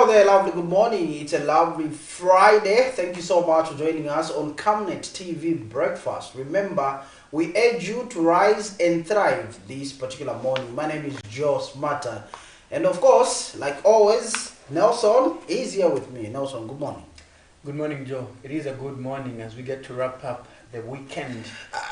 there, lovely good morning. It's a lovely Friday. Thank you so much for joining us on Camnet TV Breakfast. Remember, we urge you to rise and thrive this particular morning. My name is Joe Smarter. And of course, like always, Nelson is here with me. Nelson, good morning. Good morning, Joe. It is a good morning as we get to wrap up the weekend,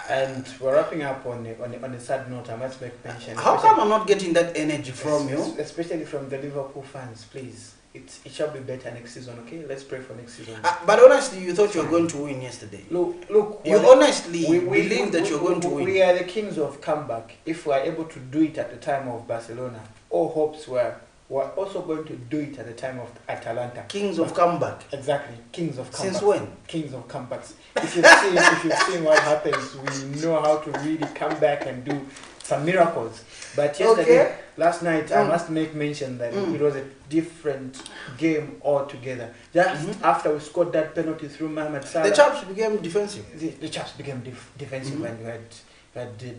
and we're wrapping up on a sad note. I must make mention. How come I'm not getting that energy from you? Especially from the Liverpool fans, please. It shall be better next season, okay? Let's pray for next season. But honestly, you thought you were going to win yesterday. Look. You honestly believe that you're going to win. We are the kings of comeback. If we are able to do it at the time of Barcelona, all hopes were. We're also going to do it at the time of Atalanta. Kings of comeback. Exactly, kings of comeback. Since when? Kings of comebacks. If you've seen what happens, we know how to really come back and do some miracles. But yesterday, last night, I must make mention that it was a different game altogether. Just after we scored that penalty through Mohamed Salah, the chaps became defensive. The chaps became defensive, and we had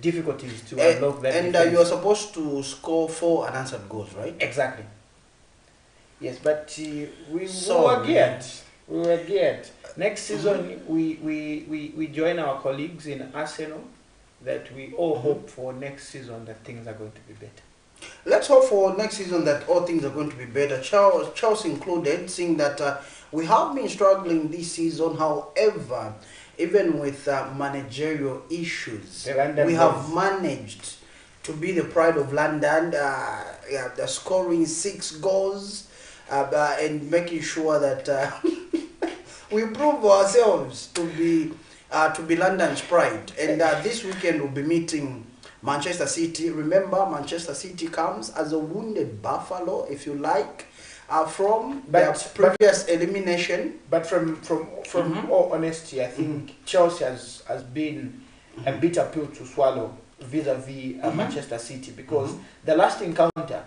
difficulties to unlock that. And you are supposed to score 4 unanswered goals, right? Exactly. Yes, but we were geared. We were geared. Next season, we join our colleagues in Arsenal that we all hope for next season that things are going to be better. Let's hope for next season that all things are going to be better. Chelsea included, seeing that we have been struggling this season. However, even with managerial issues, we have managed to be the pride of London. They're scoring 6 goals and making sure that we prove ourselves to be London's pride. And this weekend we'll be meeting Manchester City. Remember, Manchester City comes as a wounded buffalo, if you like, from their previous elimination. But from all honesty, I think Chelsea has been a bitter pill to swallow vis-a-vis Manchester City, because the last encounter,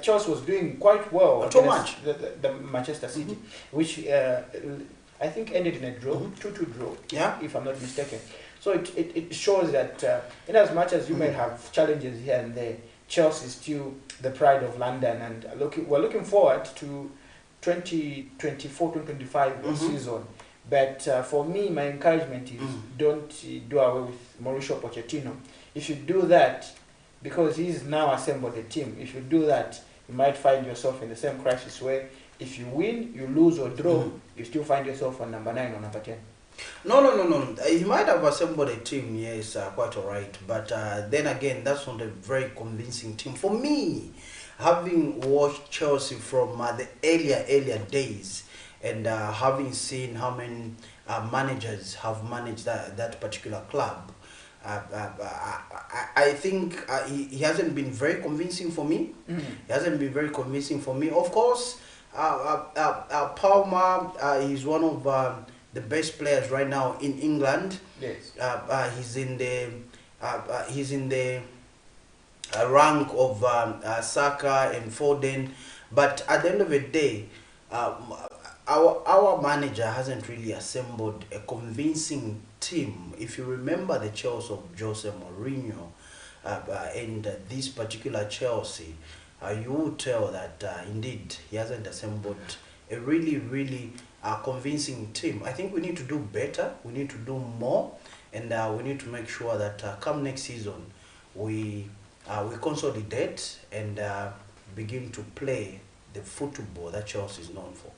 Chelsea was doing quite well against the Manchester City, which I think ended in a draw, 2-2 draw, if I'm not mistaken. So it shows that in as much as you may have challenges here and there, Chelsea is still the pride of London, and we're looking forward to 2024-2025 season. But for me, my encouragement is don't do away with Mauricio Pochettino. If you do that, because he's now assembled a team, if you do that, you might find yourself in the same crisis where if you win, you lose or draw, you still find yourself on number 9 or number 10. No. He might have assembled a team, yes, quite alright. But then again, that's not a very convincing team. For me, having watched Chelsea from the earlier days, and having seen how many managers have managed that particular club, I think he hasn't been very convincing for me. He hasn't been very convincing for me. Of course, Palmer is one of the best players right now in England. Yes. He's in the rank of Saka and Foden, but at the end of the day, our manager hasn't really assembled a convincing team. If you remember the Chelsea of Jose Mourinho and this particular Chelsea, you will tell that indeed he hasn't assembled a really convincing team. I think we need to do better. We need to do more, and we need to make sure that come next season we consolidate and begin to play the football that Chelsea is known for.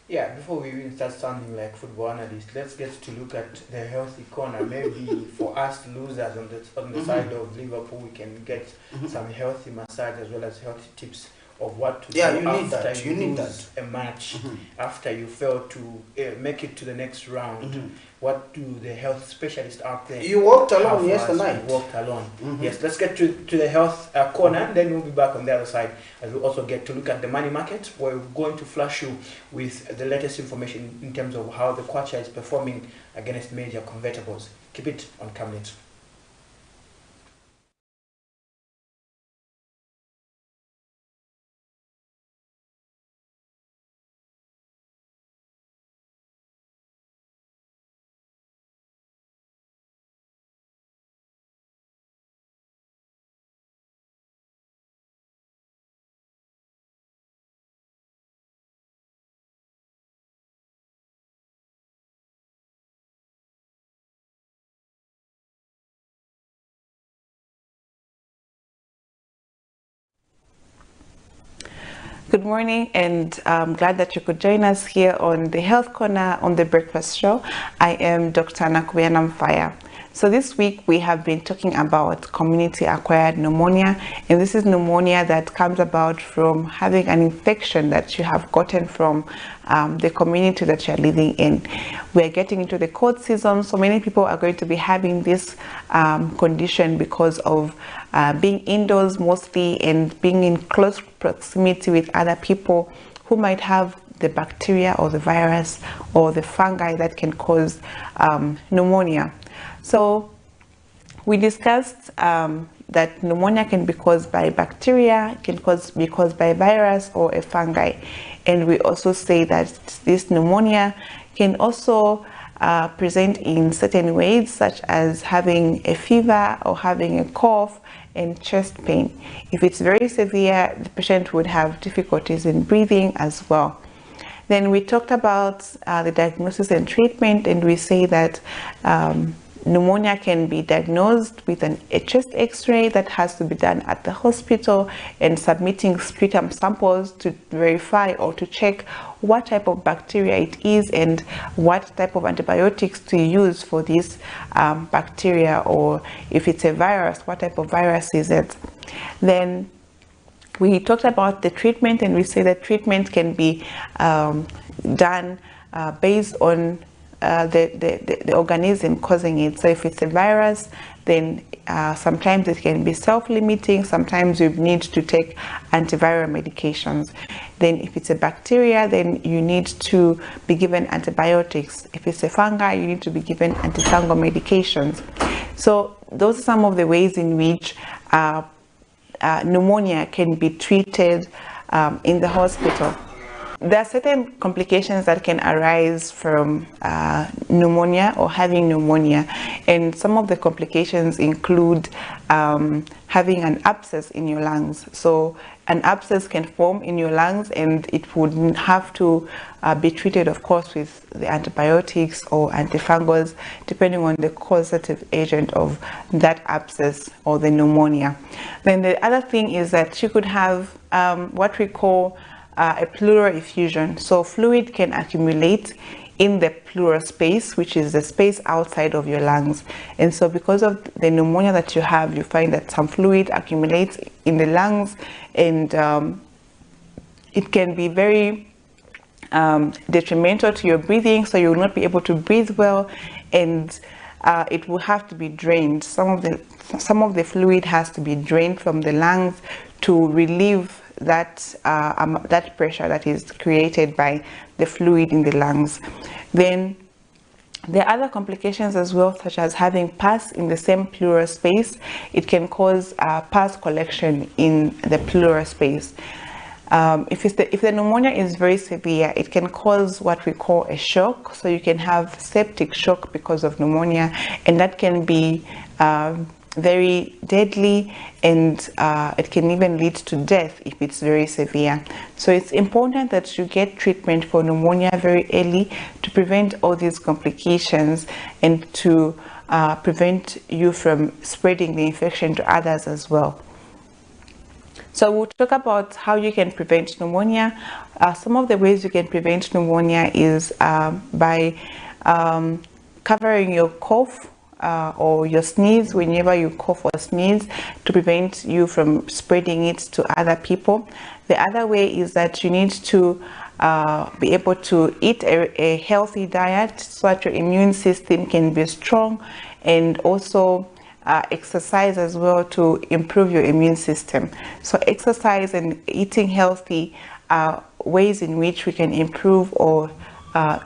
Yeah, before we even start sounding like football analysts, let's get to look at the healthy corner. Maybe for us losers on the side of Liverpool, we can get some healthy massage as well as healthy tips of what to do after you lose a match, after you fail to make it to the next round. What do the health specialists out there? You walked alone yesterday. You walked alone. Yes, let's get to the health corner, then we'll be back on the other side as we also get to look at the money market, where we're going to flash you with the latest information in terms of how the Kwacha is performing against major convertibles. Keep it on Camnet. Good morning, and I'm glad that you could join us here on the Health Corner on the Breakfast Show. I am Dr. Nakuyanam Fire. So this week we have been talking about community-acquired pneumonia, and this is pneumonia that comes about from having an infection that you have gotten from the community that you're living in. We are getting into the cold season, so many people are going to be having this condition because of being indoors mostly and being in close proximity with other people who might have the bacteria or the virus or the fungi that can cause pneumonia. So we discussed that pneumonia can be caused by bacteria, can be caused by virus or a fungi. And we also say that this pneumonia can also present in certain ways, such as having a fever or having a cough and chest pain. If it's very severe, the patient would have difficulties in breathing as well. Then we talked about the diagnosis and treatment, and we say that pneumonia can be diagnosed with a chest x-ray that has to be done at the hospital, and submitting sputum samples to verify or to check what type of bacteria it is and what type of antibiotics to use for this bacteria, or if it's a virus, what type of virus is it. Then we talked about the treatment, and we say that treatment can be done based on the organism causing it. So if it's a virus, then sometimes it can be self-limiting. Sometimes you need to take antiviral medications. Then if it's a bacteria, then you need to be given antibiotics. If it's a fungi, you need to be given antifungal medications. So those are some of the ways in which pneumonia can be treated in the hospital. There are certain complications that can arise from pneumonia or having pneumonia, and some of the complications include having an abscess in your lungs. So an abscess can form in your lungs, and it would have to be treated, of course, with the antibiotics or antifungals, depending on the causative agent of that abscess or the pneumonia. Then the other thing is that you could have what we call a pleural effusion. So fluid can accumulate in the pleural space, which is the space outside of your lungs. And so because of the pneumonia that you have, you find that some fluid accumulates in the lungs, and it can be very detrimental to your breathing, so you will not be able to breathe well, and it will have to be drained. Some of the fluid has to be drained from the lungs to relieve that pressure that is created by the fluid in the lungs. Then there are other complications as well, such as having pus in the same pleural space. It can cause pus collection in the pleural space. If the pneumonia is very severe, it can cause what we call a shock. So you can have septic shock because of pneumonia, and that can be very deadly, and it can even lead to death if it's very severe. So it's important that you get treatment for pneumonia very early to prevent all these complications and to prevent you from spreading the infection to others as well. So we'll talk about how you can prevent pneumonia. Some of the ways you can prevent pneumonia is by covering your cough or your sneeze whenever you cough or sneeze, to prevent you from spreading it to other people. The other way is that you need to be able to eat a healthy diet so that your immune system can be strong, and also exercise as well to improve your immune system. So exercise and eating healthy are ways in which we can improve or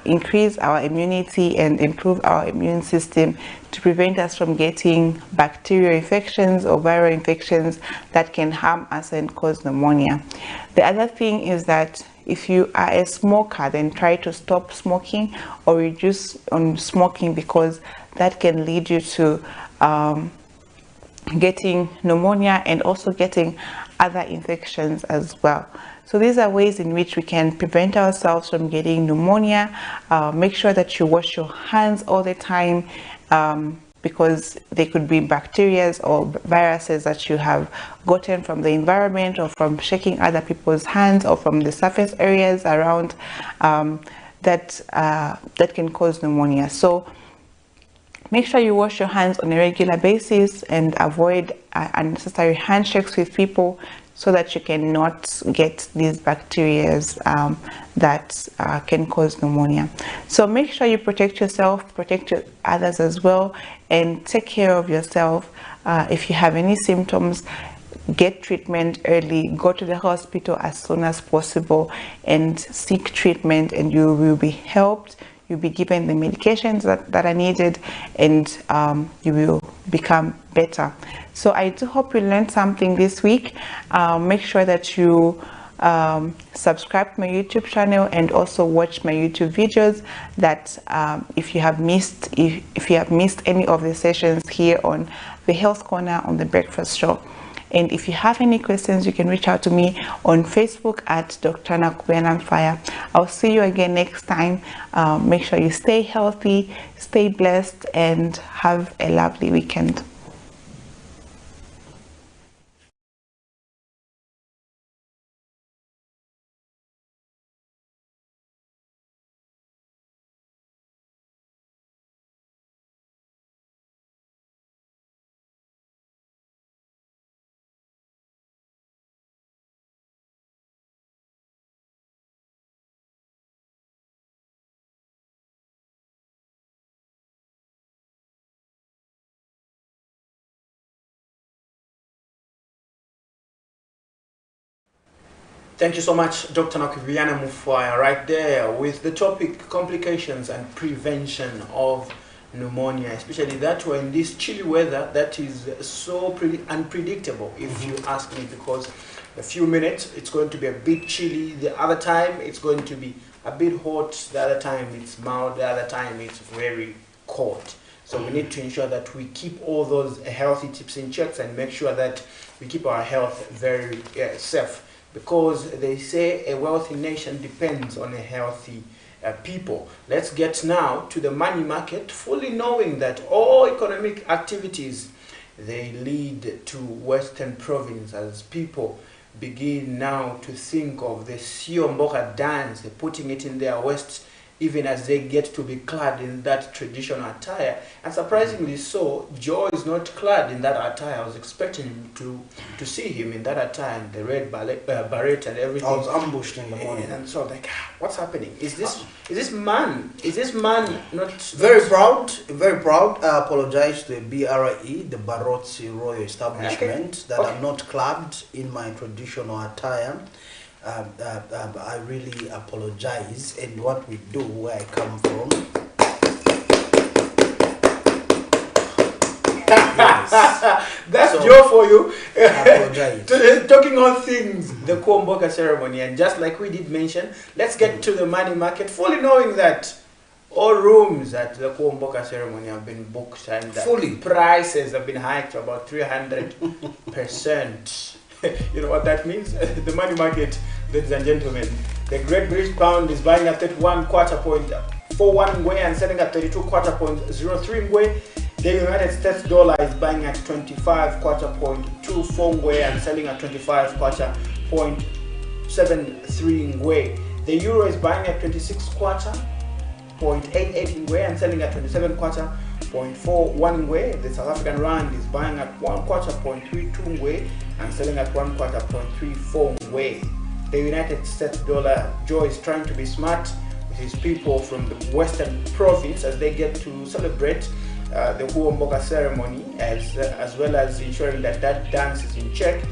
increase our immunity and improve our immune system to prevent us from getting bacterial infections or viral infections that can harm us and cause pneumonia. The other thing is that if you are a smoker, then try to stop smoking or reduce on smoking, because that can lead you to getting pneumonia and also getting other infections as well. So these are ways in which we can prevent ourselves from getting pneumonia. Make sure that you wash your hands all the time because they could be bacteria or viruses that you have gotten from the environment or from shaking other people's hands or from the surface areas around that can cause pneumonia. So make sure you wash your hands on a regular basis and avoid unnecessary handshakes with people so that you cannot get these bacteria that can cause pneumonia. So make sure you protect yourself, protect others as well, and take care of yourself. If you have any symptoms, get treatment early, go to the hospital as soon as possible and seek treatment, and you will be helped. You'll be given the medications that are needed, and you will become better. So I do hope you learned something this week. Make sure that you subscribe to my YouTube channel and also watch my YouTube videos. That if you have missed any of the sessions here on the Health Corner on the Breakfast Show. And if you have any questions, you can reach out to me on Facebook at Dr. Nakubenan Fire. I'll see you again next time. Make sure you stay healthy, stay blessed, and have a lovely weekend. Thank you so much, Dr. Nakubiana Mufwaya, right there with the topic complications and prevention of pneumonia, especially that way in this chilly weather that is so pretty unpredictable, if you ask me, because a few minutes it's going to be a bit chilly, the other time it's going to be a bit hot, the other time it's mild, the other time it's very cold. So we need to ensure that we keep all those healthy tips in checks and make sure that we keep our health very safe. Because they say a wealthy nation depends on a healthy people. Let's get now to the money market, fully knowing that all economic activities, they lead to Western province as people begin now to think of the Siomboka dance, putting it in their West, even as they get to be clad in that traditional attire. And surprisingly so, Joe is not clad in that attire. I was expecting to see him in that attire, and the red beret and everything. I was ambushed in the morning. And so like, what's happening? Is this man not... Very proud. I apologize to the BRE, the Barotsi Royal Establishment, that I'm not clad in my traditional attire. I really apologize, and what we do where I come from. Yes. That's so, Joe for you. I apologize. Talking on things, the Kuomboka ceremony, and just like we did mention, let's get to the money market, fully knowing that all rooms at the Kuomboka ceremony have been booked, and fully prices have been hiked to about 300%. You know what that means? The money market, ladies and gentlemen. The Great British Pound is buying at 31 quarter point 41 ngwe and selling at 32 quarter point 03 ngwe. The United States dollar is buying at 25 quarter point 24 ngwe and selling at 25 quarter point 73 ngwe. The euro is buying at 26 quarter point 88 ngwe and selling at 27 quarter point 41 ngwe. The South African rand is buying at 1 quarter point 32 ngwe and selling at 1 quarter point 34 ngwe. The United States dollar, Joe is trying to be smart with his people from the Western province as they get to celebrate the Kuomboka ceremony, as well as ensuring that that dance is in check.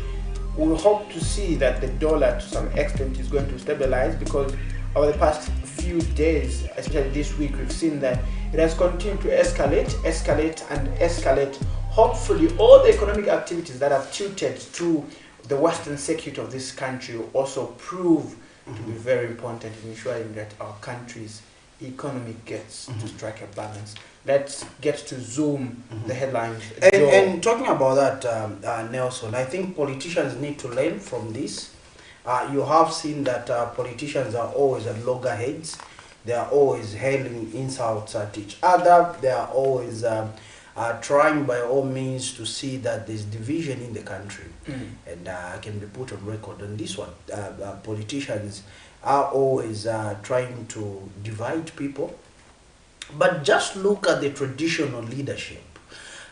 We hope to see that the dollar to some extent is going to stabilize, because over the past few days, especially this week, we've seen that it has continued to escalate. Hopefully all the economic activities that have tilted to the western circuit of this country will also prove to be very important in ensuring that our country's economy gets to strike a balance. Let's get to zoom the headlines. And talking about that, Nelson, I think politicians need to learn from this. You have seen that politicians are always at loggerheads. They are always hurling insults at each other. They are always trying by all means to see that there's division in the country. And I can be put on record on this one. Politicians are always trying to divide people. But just look at the traditional leadership.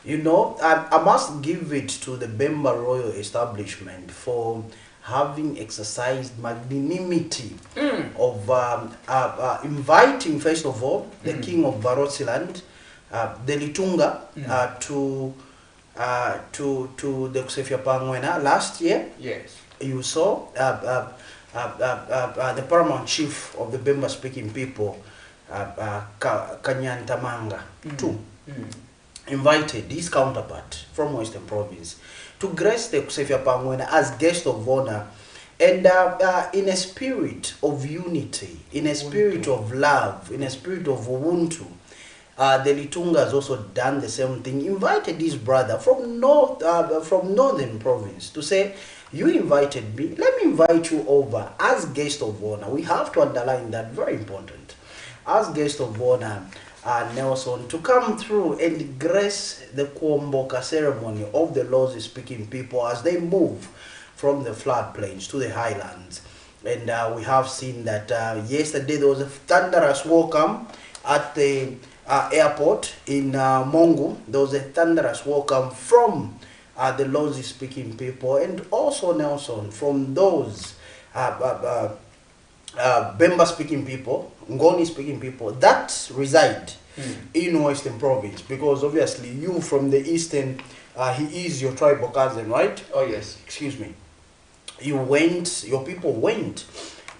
You know, I must give it to the Bemba Royal Establishment for having exercised magnanimity of inviting, first of all, the King of Barotseland, the Litunga, to the Kusefia Pangwena last year. Yes. You saw the paramount chief of the Bemba speaking people, Kanyantamanga, too, invited his counterpart from Western Province to grace the Kusefia Pangwena as guest of honor, and in a spirit of unity, in a spirit of love, in a spirit of Ubuntu. The Litunga has also done the same thing, invited his brother from Northern Province to say, you invited me, let me invite you over as guest of honor. We have to underline that, very important. As guest of honor, Nelson, to come through and grace the Kuomboka ceremony of the Lozi speaking people as they move from the floodplains to the highlands. And we have seen that yesterday there was a thunderous welcome at the airport in Mongu. There was a thunderous welcome from the Lozi speaking people, and also, Nelson, from those Bemba speaking people, Ngoni speaking people that reside in Western Province, because obviously you from the Eastern, he is your tribal cousin, right? Oh yes. Excuse me. Your people went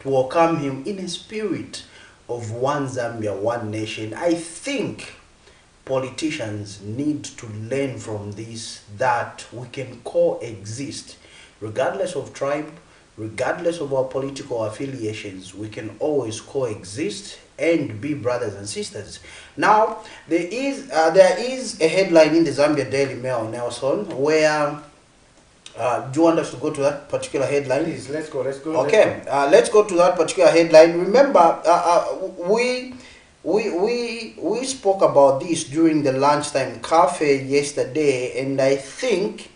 to welcome him in a spirit of one Zambia, one nation. I think politicians need to learn from this, that we can coexist regardless of tribe, regardless of our political affiliations. We can always coexist and be brothers and sisters. Now, there is a headline in the Zambia Daily Mail, Nelson, where do you want us to go to that particular headline? Please, let's go. Okay, let's go to that particular headline. Remember, we spoke about this during the lunchtime cafe yesterday, and I think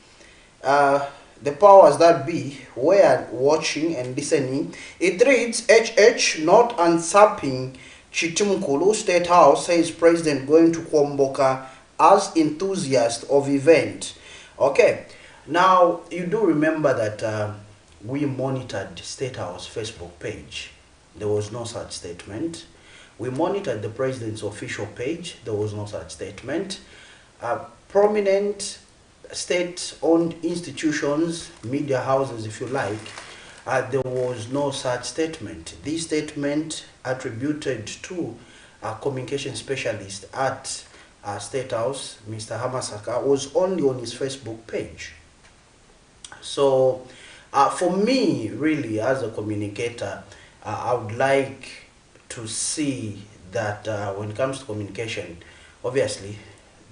the powers that be were watching and listening. It reads, HH not usurping Chitimkulu State House, says President going to Kuomboka as enthusiast of event. Okay, now you do remember that we monitored State House Facebook page. There was no such statement. We monitored the president's official page. There was no such statement. Prominent state-owned institutions, media houses if you like, there was no such statement. This statement attributed to a communication specialist at State House, Mr. Hamasaka, was only on his Facebook page. So for me, really, as a communicator, I would like to see that when it comes to communication, obviously,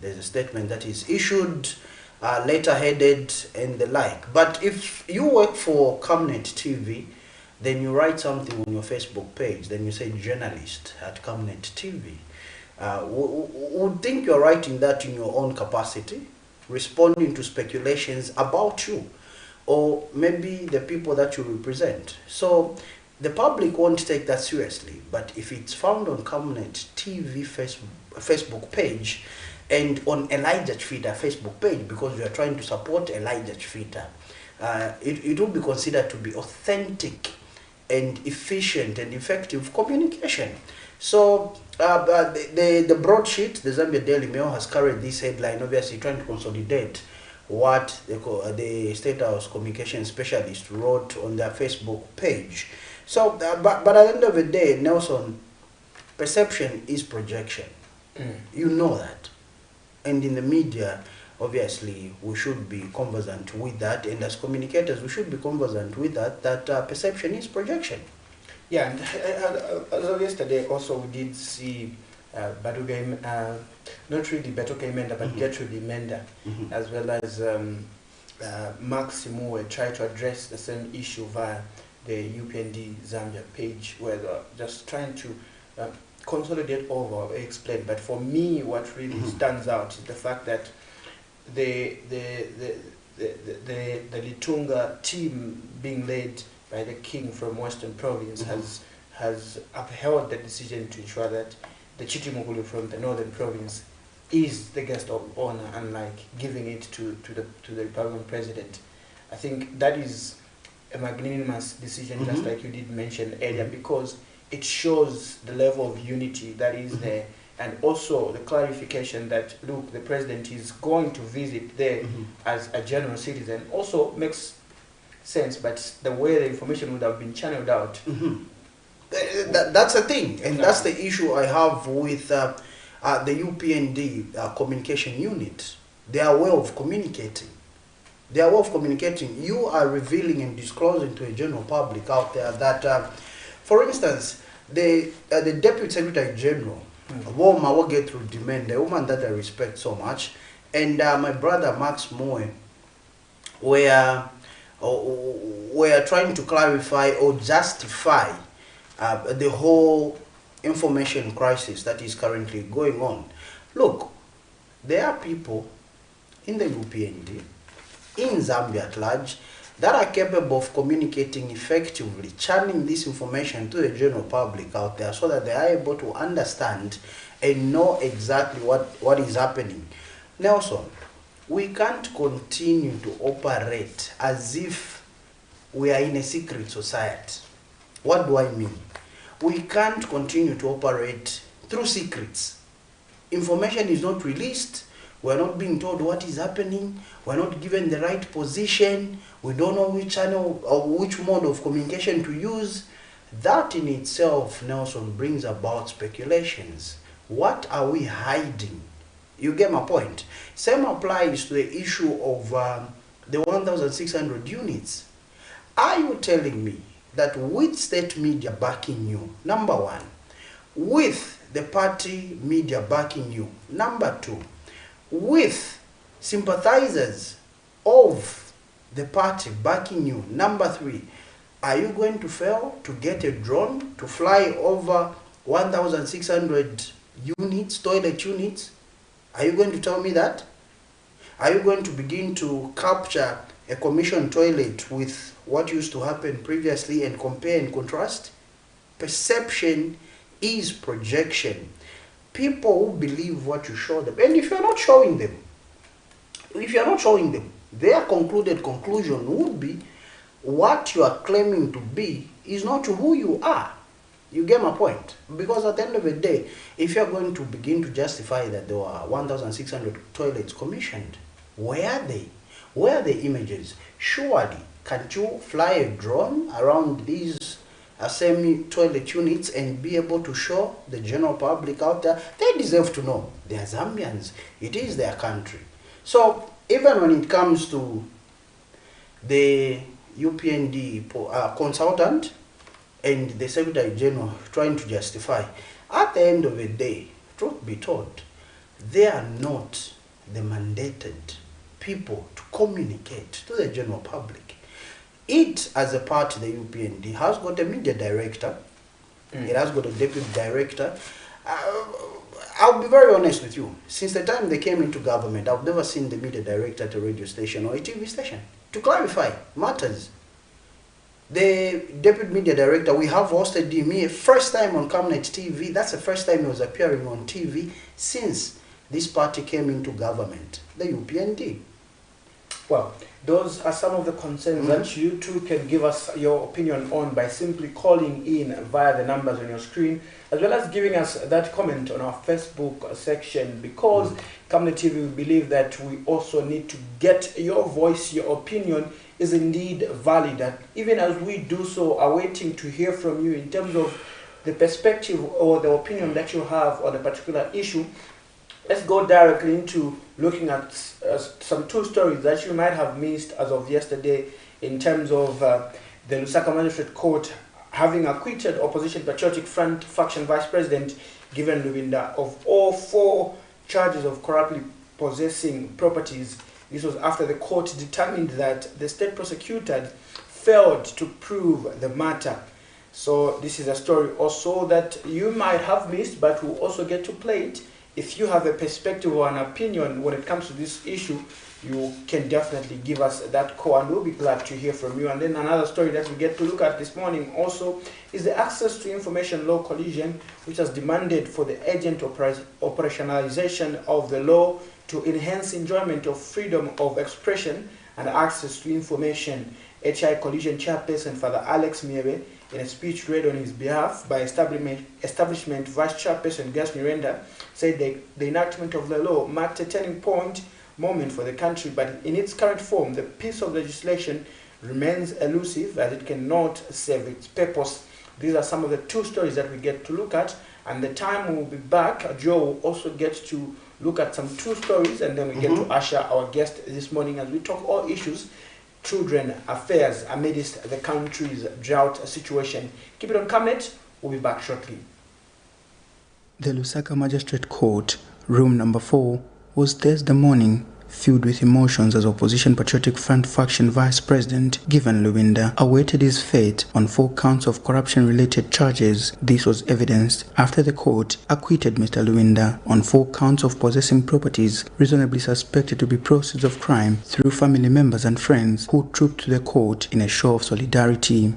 there's a statement that is issued, letter-headed, and the like. But if you work for Camnet TV, then you write something on your Facebook page, then you say journalist at Camnet TV. Would think you're writing that in your own capacity, responding to speculations about you, or maybe the people that you represent. So the public won't take that seriously. But if it's found on Camnet TV Facebook page, and on Elijah Chifita Facebook page, because we are trying to support Elijah Chifita, it will be considered to be authentic and efficient and effective communication. So the broadsheet, the Zambia Daily Mail, has carried this headline, obviously trying to consolidate what the State House communication specialist wrote on their Facebook page. So, but at the end of the day, Nelson, perception is projection. You know that. And in the media, obviously, we should be conversant with that. And as communicators, we should be conversant with that perception is projection. Yeah, and as of yesterday, also we did see Baduga, not really Betoke Menda, but Gertrude Menda, as well as Mark Simue try to address the same issue via the UPND Zambia page, where they're just trying to consolidate over or explain, but for me, what really stands out is the fact that the Litunga team, being led by the king from Western Province, has upheld the decision to ensure that the Chitimugulu from the Northern Province is the guest of honor, unlike giving it to the Republican president. I think that is a magnanimous decision, just like you did mention earlier, because it shows the level of unity that is there, and also the clarification that, look, the president is going to visit there as a general citizen also makes sense, but the way the information would have been channeled out. That's the thing, and that's the issue I have with the UPND communication unit. Their way of communicating. Their way of communicating. You are revealing and disclosing to a general public out there that, for instance, the Deputy Secretary General, Woma will get through demand, the woman that I respect so much, and my brother Max Moe were trying to clarify or justify the whole information crisis that is currently going on. Look, there are people in the UPND, in Zambia at large, that are capable of communicating effectively, channeling this information to the general public out there so that they are able to understand and know exactly what is happening. Nelson, we can't continue to operate as if we are in a secret society. What do I mean? We can't continue to operate through secrets. Information is not released. We're not being told what is happening. We're not given the right position. We don't know which channel or which mode of communication to use. That in itself, Nelson, brings about speculations. What are we hiding? You get my point. Same applies to the issue of the 1,600 units. Are you telling me that with state media backing you, number one, with the party media backing you, number two, with sympathizers of the party backing you, number three, are you going to fail to get a drone to fly over 1,600 units, toilet units? Are you going to tell me that? Are you going to begin to capture a commissioned toilet with what used to happen previously and compare and contrast? Perception is projection. People who believe what you show them, and if you're not showing them, their concluded conclusion would be what you are claiming to be is not who you are. You get my point? Because at the end of the day, if you're going to begin to justify that there were 1,600 toilets commissioned, where are they? Where are the images? Surely, can't you fly a drone around these semi-toilet units and be able to show the general public out there? They deserve to know. They are Zambians. It is their country. So, even when it comes to the UPND consultant and the Secretary General trying to justify, at the end of the day, truth be told, they are not the mandated people to communicate to the general public. It, as a party, the UPND, has got a media director. It has got a deputy director. I'll be very honest with you. Since the time they came into government, I've never seen the media director at a radio station or a TV station to clarify matters. The deputy media director, we have hosted him first time on Camnet TV. That's the first time he was appearing on TV since this party came into government, the UPND. Well, those are some of the concerns that you too can give us your opinion on by simply calling in via the numbers on your screen, as well as giving us that comment on our Facebook section, because Camnet TV, we believe that we also need to get your voice, your opinion is indeed valid, and even as we do so, are waiting to hear from you in terms of the perspective or the opinion that you have on a particular issue. Let's go directly into looking at some two stories that you might have missed as of yesterday, in terms of the Lusaka Magistrate Court having acquitted Opposition Patriotic Front faction Vice President Given Lubinda of all 4 charges of corruptly possessing properties. This was after the court determined that the state prosecutor failed to prove the matter. So this is a story also that you might have missed, but we'll also get to play it. If you have a perspective or an opinion when it comes to this issue, you can definitely give us that call, and we'll be glad to hear from you. And then another story that we get to look at this morning also is the Access to Information Law Coalition, which has demanded for the urgent operationalization of the law to enhance enjoyment of freedom of expression and access to information. HI Coalition Chairperson Father Alex Miebe, in a speech read on his behalf by establishment Vice Chairperson Gas Miranda, said the enactment of the law marked a turning point moment for the country, but in its current form, the piece of legislation remains elusive as it cannot serve its purpose. These are some of the two stories that we get to look at, and the time we will be back, Joe will also get to look at some two stories, and then we get to usher our guest this morning as we talk all issues, children affairs amidst the country's drought situation. Keep it on Camnet. We'll be back shortly. The Lusaka Magistrate Court, room number 4, was Thursday morning filled with emotions as Opposition Patriotic Front faction Vice President Given Luwinda awaited his fate on 4 counts of corruption-related charges. This was evidenced after the court acquitted Mr. Luwinda on 4 counts of possessing properties reasonably suspected to be proceeds of crime through family members and friends who trooped to the court in a show of solidarity.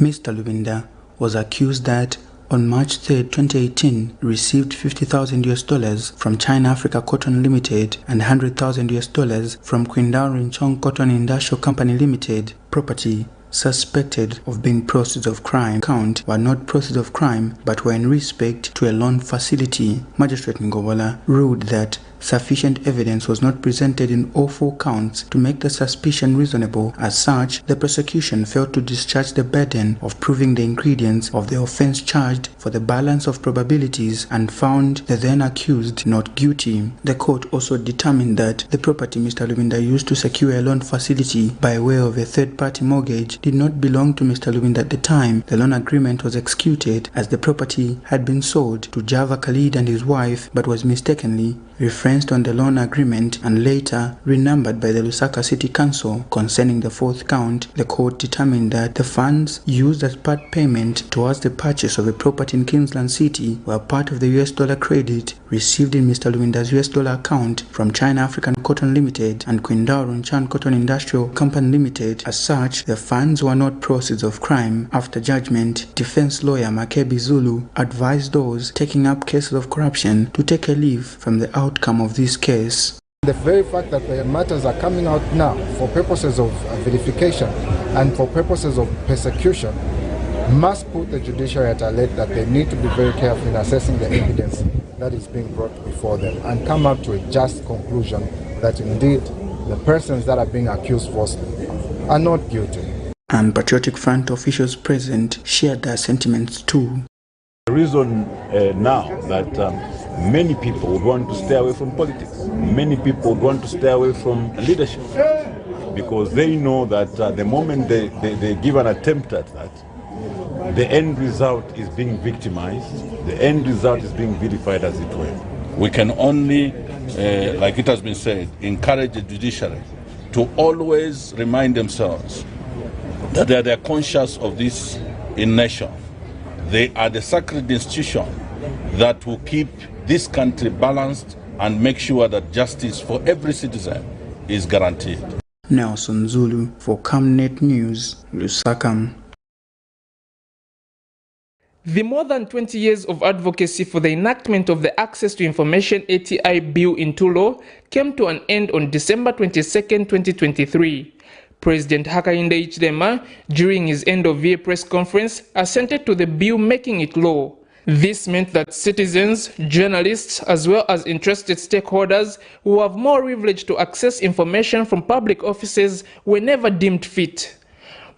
Mr. Luwinda was accused that on March 3, 2018, received $50,000 from China Africa Cotton Limited and $100,000 from Qingdao Rinchong Cotton Industrial Company Limited, property suspected of being proceeds of crime. Count were not proceeds of crime but were in respect to a loan facility. Magistrate Ngobola ruled that sufficient evidence was not presented in all 4 counts to make the suspicion reasonable. As such, the prosecution failed to discharge the burden of proving the ingredients of the offense charged for the balance of probabilities and found the then accused not guilty. The court also determined that the property Mr. Luwinda used to secure a loan facility by way of a third-party mortgage did not belong to Mr. Luwinda at the time the loan agreement was executed, as the property had been sold to Java Khalid and his wife but was mistakenly referenced on the loan agreement and later renumbered by the Lusaka City Council. Concerning the 4th count, the court determined that the funds used as part payment towards the purchase of a property in Kingsland City were part of the US dollar credit received in Mr. Luwinda's US dollar account from China African Cotton Limited and Qingdao Rinchong Cotton Industrial Company Limited. As such, the funds were not proceeds of crime. After judgment, defense lawyer Makebi Zulu advised those taking up cases of corruption to take a leave from the outcome of this case. The very fact that the matters are coming out now for purposes of verification and for purposes of persecution must put the judiciary at alert that they need to be very careful in assessing the evidence that is being brought before them and come up to a just conclusion that indeed the persons that are being accused falsely are not guilty. And Patriotic Front officials present shared their sentiments too. The reason now that many people would want to stay away from politics, many people would want to stay away from leadership, because they know that the moment they give an attempt at that, the end result is being victimized, the end result is being vilified, as it were. We can only, like it has been said, encourage the judiciary to always remind themselves that they are conscious of this in nation. They are the sacred institution that will keep this country balanced and make sure that justice for every citizen is guaranteed. Nelson Zulu for Camnet News, Lusaka. The more than 20 years of advocacy for the enactment of the Access to Information ATI Bill into law came to an end on December 22, 2023. President Hakainde Hichilema, during his end-of-year press conference, assented to the bill making it law. This meant that citizens, journalists, as well as interested stakeholders who have more privilege to access information from public offices were never deemed fit.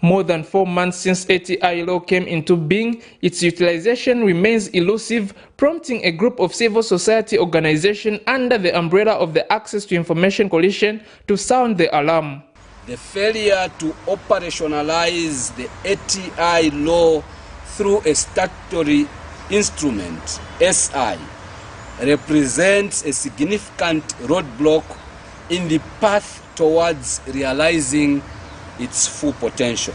More than 4 months since ATI law came into being, its utilization remains elusive, prompting a group of civil society organizations under the umbrella of the Access to Information Coalition to sound the alarm. The failure to operationalize the ATI law through a statutory instrument, SI, represents a significant roadblock in the path towards realizing its full potential.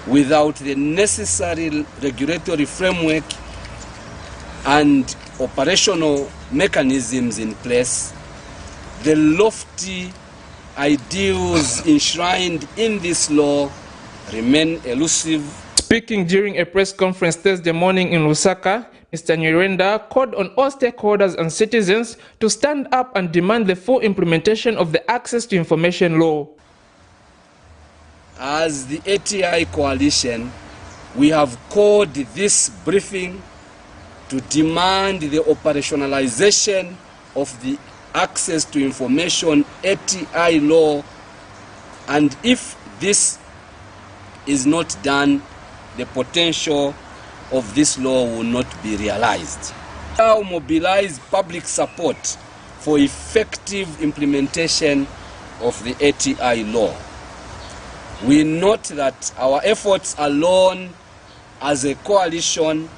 Without the necessary regulatory framework and operational mechanisms in place, the lofty ideals enshrined in this law remain elusive. Speaking during a press conference Thursday morning in Lusaka, Mr. Nyirenda called on all stakeholders and citizens to stand up and demand the full implementation of the Access to Information Law. As the ATI Coalition, we have called this briefing to demand the operationalization of the Access to Information ATI law, and if this is not done, the potential of this law will not be realized. Now mobilize public support for effective implementation of the ATI law. We note that our efforts alone as a coalition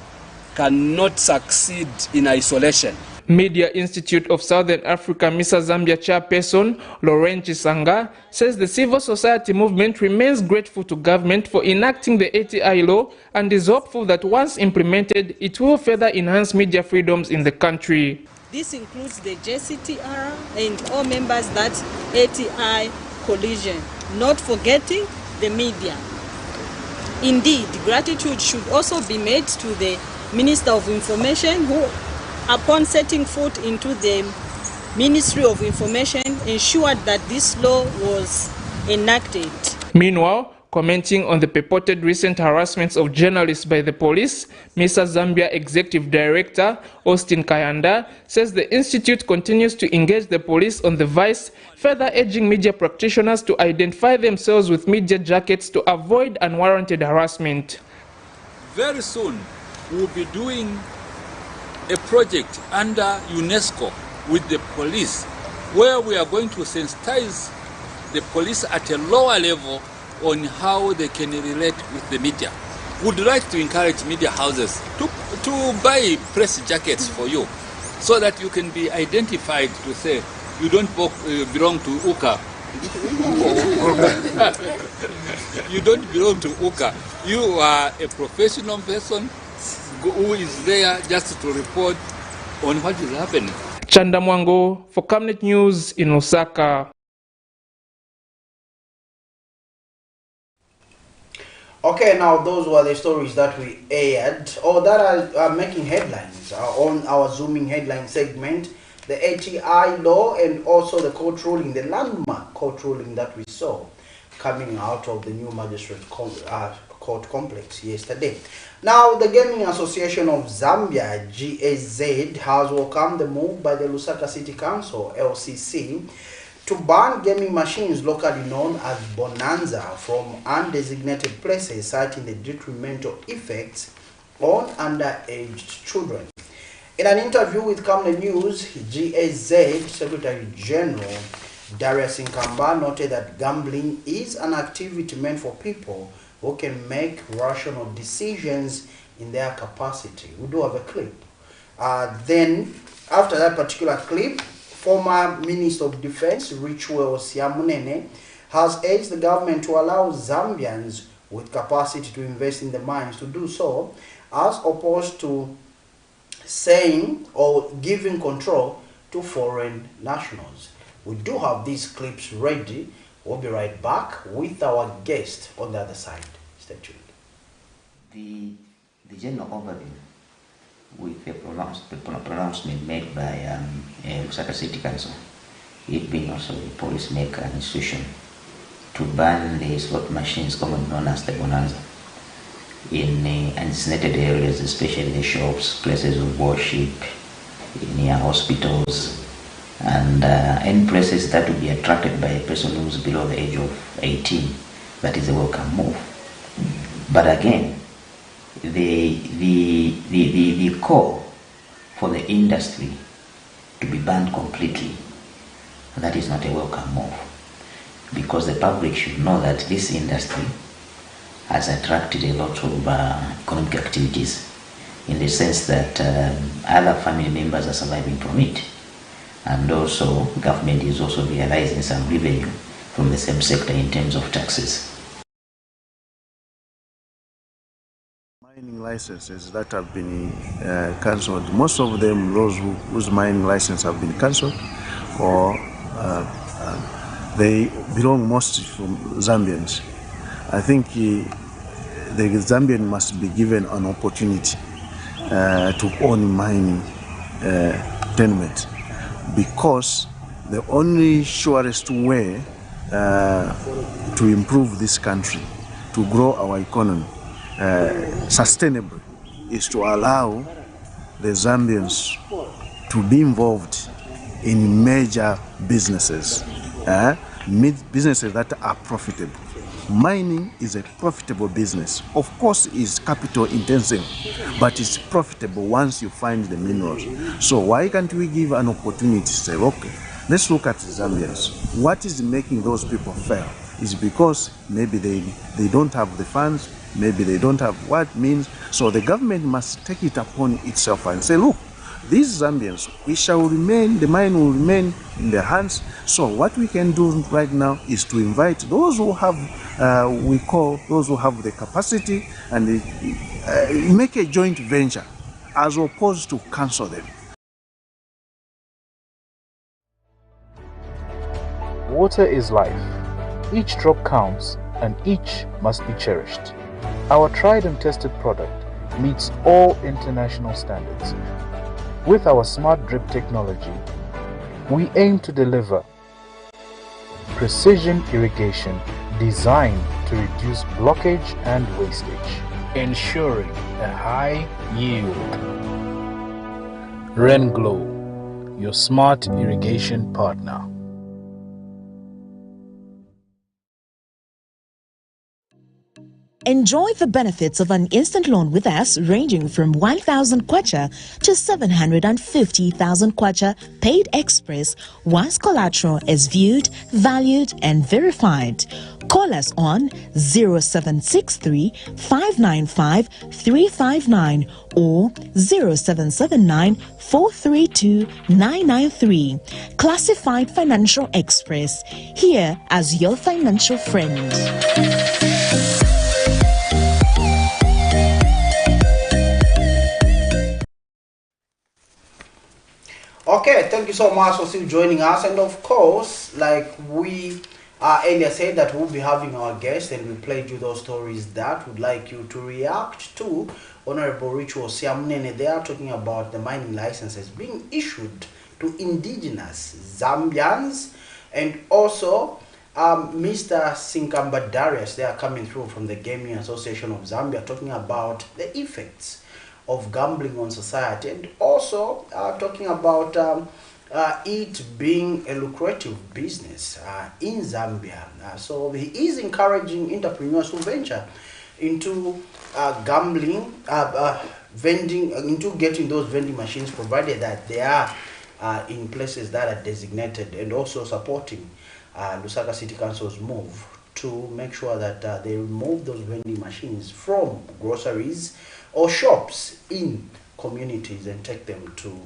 cannot succeed in isolation. Media Institute of Southern Africa MISA Zambia chairperson Lauren Chisanga says the civil society movement remains grateful to government for enacting the ATI law and is hopeful that once implemented, it will further enhance media freedoms in the country. This includes the JCTR and all members that ATI coalition, not forgetting the media. Indeed, gratitude should also be made to the Minister of Information who, upon setting foot into the Ministry of Information, ensured that this law was enacted. Meanwhile, commenting on the purported recent harassments of journalists by the police, MISA Zambia Executive Director Austin Kayanda says the institute continues to engage the police on the vice, further urging media practitioners to identify themselves with media jackets to avoid unwarranted harassment. Very soon, we'll be doing a project under UNESCO with the police, where we are going to sensitize the police at a lower level on how they can relate with the media. Would like to encourage media houses to buy press jackets for you, so that you can be identified to say you don't belong to UKA. You don't belong to UKA. You are a professional person who is there just to report on what is happening. Chanda Mwango for Camnet News in Lusaka. Okay, now those were the stories that we aired or that are making headlines on our Zooming headline segment. The ATI law and also the court ruling, the landmark court ruling that we saw coming out of the new magistrate court complex yesterday. Now, the Gaming Association of Zambia, GAZ, has welcomed the move by the Lusaka City Council, LCC, to ban gaming machines locally known as Bonanza from undesignated places, citing the detrimental effects on underage children. In an interview with Camnet News, GAZ Secretary General Darius Nkamba noted that gambling is an activity meant for people who can make rational decisions in their capacity. We do have a clip. Then, after that particular clip, former Minister of Defense, Richwell Siamunene, has urged the government to allow Zambians with capacity to invest in the mines to do so, as opposed to saying or giving control to foreign nationals. We do have these clips ready. We'll be right back with our guest on the other side. Stay tuned. The general overview with the pronouncement made by Lusaka City Council, it being also the policymaker institution, to ban the slot machines commonly known as the Bonanza in undesignated areas, especially the shops, places of worship, near hospitals, and any places that would be attracted by a person who is below the age of 18. That is a welcome move. But again, the call for the industry to be banned completely, that is not a welcome move, because the public should know that this industry has attracted a lot of economic activities, in the sense that other family members are surviving from it. And also, government is also realizing some revenue from the same sector in terms of taxes. Mining licenses that have been cancelled, most of them, those whose mining license have been cancelled, or they belong mostly from Zambians. I think the Zambian must be given an opportunity to own mining tenement, because the only surest way to improve this country, to grow our economy sustainably, is to allow the Zambians to be involved in major businesses, businesses that are profitable. Mining is a profitable business. Of course, it's capital intensive, but it's profitable once you find the minerals. So why can't we give an opportunity to say, okay, let's look at the Zambians. What is making those people fail? Is because maybe they don't have the funds, maybe they don't have what means. So the government must take it upon itself and say, look, these Zambians, we shall remain, the mine will remain in their hands. So what we can do right now is to invite those who have, we call those who have the capacity, and make a joint venture, as opposed to cancel them. Water is life. Each drop counts, and each must be cherished. Our tried and tested product meets all international standards. With our smart drip technology, we aim to deliver precision irrigation designed to reduce blockage and wastage, ensuring a high yield. RenGlow, your smart irrigation partner. Enjoy the benefits of an instant loan with us, ranging from 1,000 kwacha to 750,000 kwacha, paid express, once collateral is viewed, valued, and verified. Call us on 0763 595 359 or 0779 432 993. Classified Financial Express, here as your financial friend. Okay, thank you so much for still joining us. And of course, like we earlier said, that we'll be having our guests, and we played you those stories that would like you to react to. Honorable Ritual Siamnene, they are talking about the mining licenses being issued to indigenous Zambians, and also Mr. Sinkamba Darius, they are coming through from the Gaming Association of Zambia, talking about the effects of gambling on society, and also talking about it being a lucrative business in Zambia. So he is encouraging entrepreneurs to venture into gambling, vending, into getting those vending machines, provided that they are in places that are designated, and also supporting Lusaka City Council's move to make sure that they remove those vending machines from groceries or shops in communities and take them to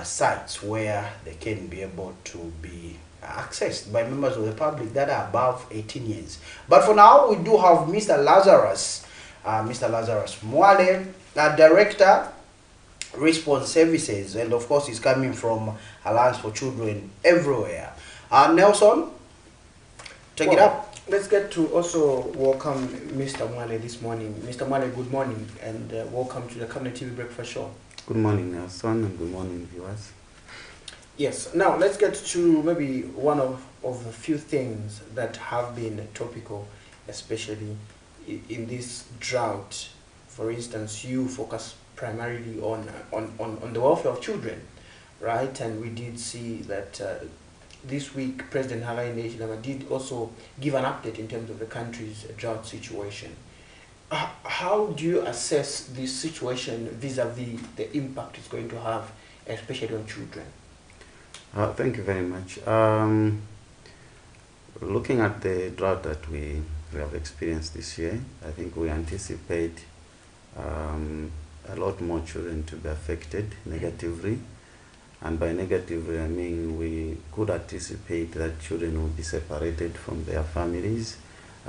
sites where they can be able to be accessed by members of the public that are above 18 years. But for now, we do have Mr. Lazarus Mwale, Director, Response Services, and of course he's coming from Alliance for Children Everywhere. Nelson, take it up. Let's get to also welcome Mr. Mwale this morning. Mr. Mwale, good morning, and welcome to the Camnet TV Breakfast Show. Good morning, Nelson, and good morning, viewers. Yes, now let's get to maybe one of the few things that have been topical, especially in this drought. For instance, you focus primarily on the welfare of children, right? And we did see that this week, President Hakainde Hichilema did also give an update in terms of the country's drought situation. How do you assess this situation vis-a-vis the impact it's going to have, especially on children? Thank you very much. Looking at the drought that we have experienced this year. I think we anticipate a lot more children to be affected negatively. And by negatively, I mean we could anticipate that children will be separated from their families,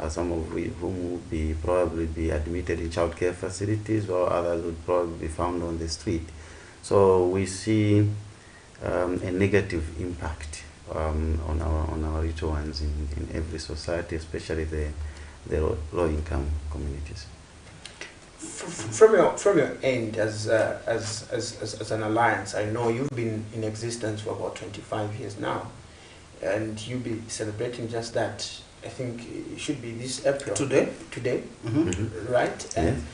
some of whom will probably be admitted in child care facilities, while others would probably be found on the street. So we see a negative impact on our little ones in every society, especially the low-income communities. From your end, as an alliance, I know you've been in existence for about 25 years now, and you'll be celebrating just that. I think it should be this April. Today, right? And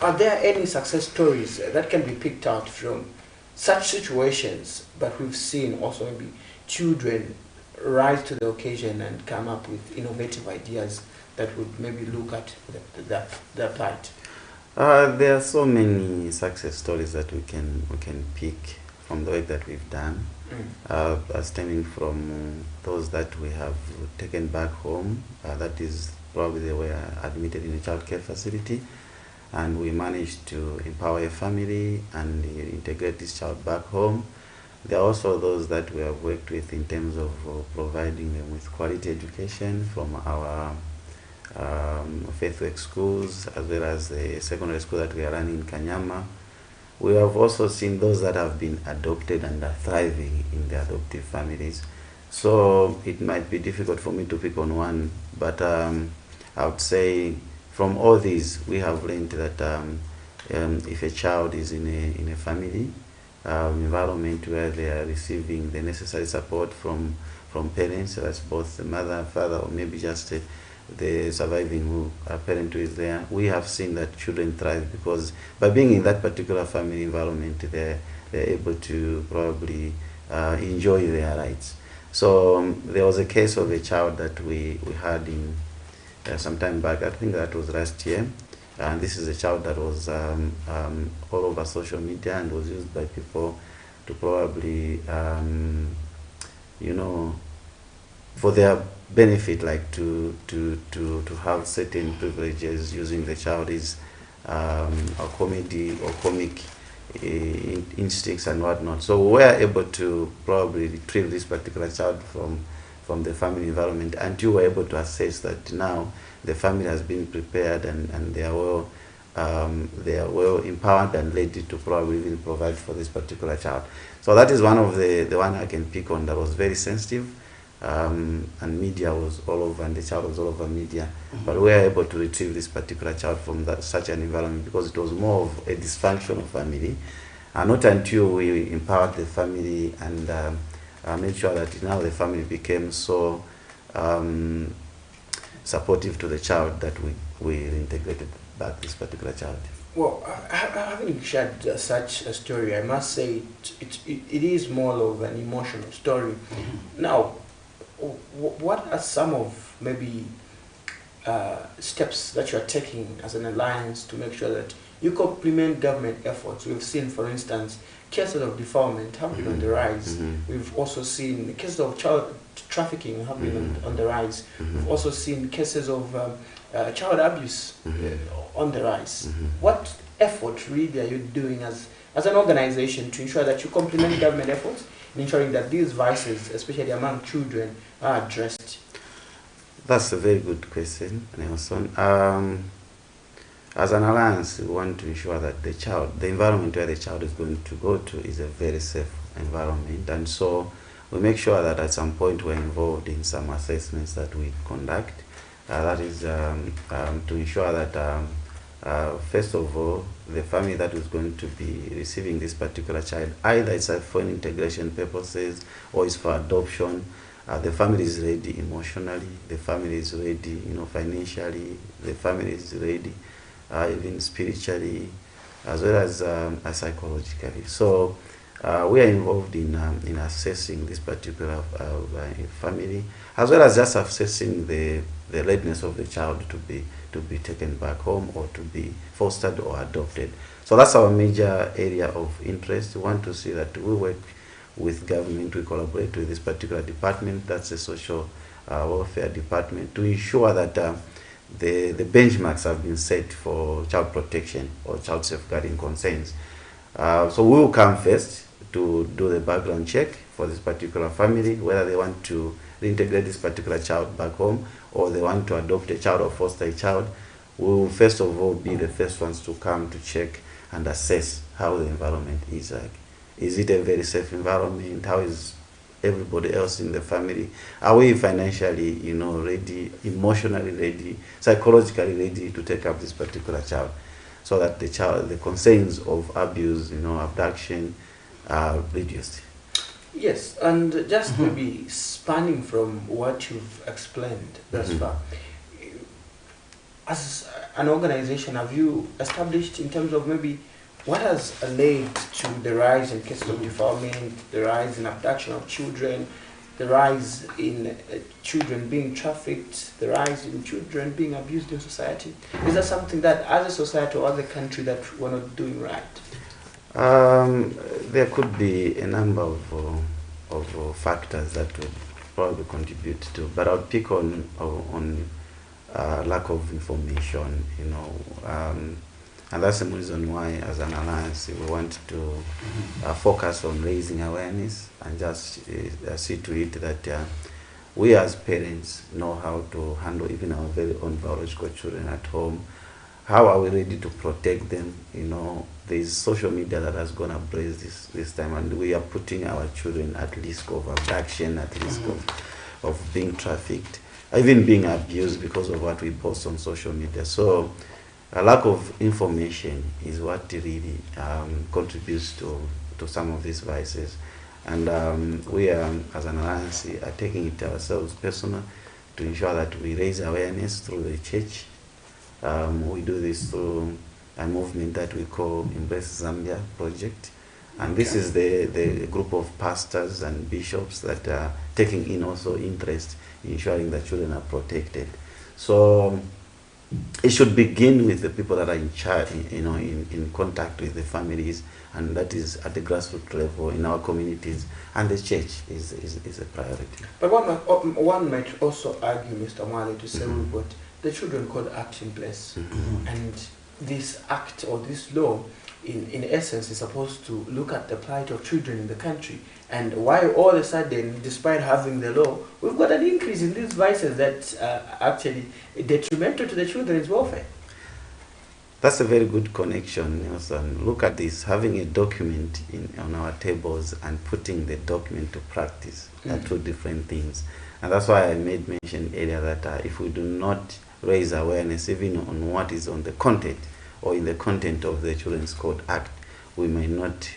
are there any success stories that can be picked out from such situations? But we've seen also maybe children rise to the occasion and come up with innovative ideas that would maybe look at their plight. There are so many success stories that we can pick from the work that we've done, stemming from those that we have taken back home. That is probably they were admitted in a child care facility, and we managed to empower a family and integrate this child back home. There are also those that we have worked with in terms of providing them with quality education from our faith schools, as well as the secondary school that we are running in Kanyama. We have also seen those that have been adopted and are thriving in their adoptive families. So it might be difficult for me to pick on one, but I would say from all these we have learned that if a child is in a family environment where they are receiving the necessary support from parents, that's both the mother, father, or maybe just the surviving parent who is there, we have seen that children thrive, because by being in that particular family environment, they're able to probably enjoy their rights. So there was a case of a child that we had in some time back. I think that was last year, and this is a child that was all over social media and was used by people to probably for their benefit, like to have certain privileges, using the child is a comedy or comic instincts and whatnot. So we were able to probably retrieve this particular child from the family environment, and you were able to assess that now the family has been prepared and they are well empowered and ready to probably even provide for this particular child. So that is one of the one I can pick on that was very sensitive. And media was all over, and the child was all over media. But we were able to retrieve this particular child from such an environment, because it was more of a dysfunctional family. And not until we empowered the family and made sure that now the family became so supportive to the child that we reintegrated back this particular child. Well, having shared such a story, I must say it is more of an emotional story. Now, what are some of maybe steps that you are taking as an alliance to make sure that you complement government efforts? We've seen, for instance, cases of defilement have been on the rise. We've also seen cases of child trafficking have been on the rise. We've also seen cases of child abuse on the rise. What effort really are you doing as an organization to ensure that you complement government efforts in ensuring that these vices, especially among children, are addressed? That's a very good question, Nelson. As an alliance, we want to ensure that the environment where the child is going to go to is a very safe environment, and so we make sure that at some point we're involved in some assessments that we conduct. That is to ensure that first of all, the family that is going to be receiving this particular child, either it's for integration purposes or it's for adoption, the family is ready emotionally, the family is ready, financially, the family is ready, even spiritually, as well as psychologically. So we are involved in assessing this particular family, as well as just assessing the readiness of the child to be taken back home or to be fostered or adopted. So that's our major area of interest. We want to see that we work with government, we collaborate with this particular department, that's the social welfare department, to ensure that the benchmarks have been set for child protection or child safeguarding concerns. So we will come first to do the background check for this particular family, whether they want to reintegrate this particular child back home or they want to adopt a child or foster a child. We will first of all be the first ones to come to check and assess how the environment is like. Is it a very safe environment? How is everybody else in the family? Are we financially, ready, emotionally ready, psychologically ready to take up this particular child, so that the concerns of abuse, abduction, are reduced? Yes, and just maybe spanning from what you've explained thus far, as an organization, have you established in terms of maybe what has led to the rise in cases of defilement, the rise in abduction of children, the rise in children being trafficked, the rise in children being abused in society? Is that something that as a society or as a country that we're not doing right? There could be a number of factors that would probably contribute to, but I'll pick on lack of information, and that's the reason why, as an alliance, we want to focus on raising awareness and just see to it that we as parents know how to handle even our very own biological children at home. How are we ready to protect them? There's social media that has gone ablaze this time, and we are putting our children at risk of abduction, at risk of being trafficked, even being abused because of what we post on social media. So a lack of information is what really contributes to some of these vices. And we as an alliance, are taking it ourselves personal to ensure that we raise awareness through the church. We do this through a movement that we call Embrace Zambia Project. And this is the group of pastors and bishops that are taking in also interest in ensuring that children are protected. So it should begin with the people that are in charge, in contact with the families, and that is at the grassroots level in our communities, and the church is a priority. But one might also argue, Mr. Mwale, to say we've got the Children Code Act in place, and this act or this law in essence is supposed to look at the plight of children in the country, and why all of a sudden, despite having the law, we've got an increase in these vices that are actually detrimental to the children's welfare. That's a very good connection, Nelson. Look at this, having a document on our tables and putting the document to practice are two different things. And that's why I made mention earlier that if we do not raise awareness even on what is on the content or in the content of the Children's Code Act, we may not,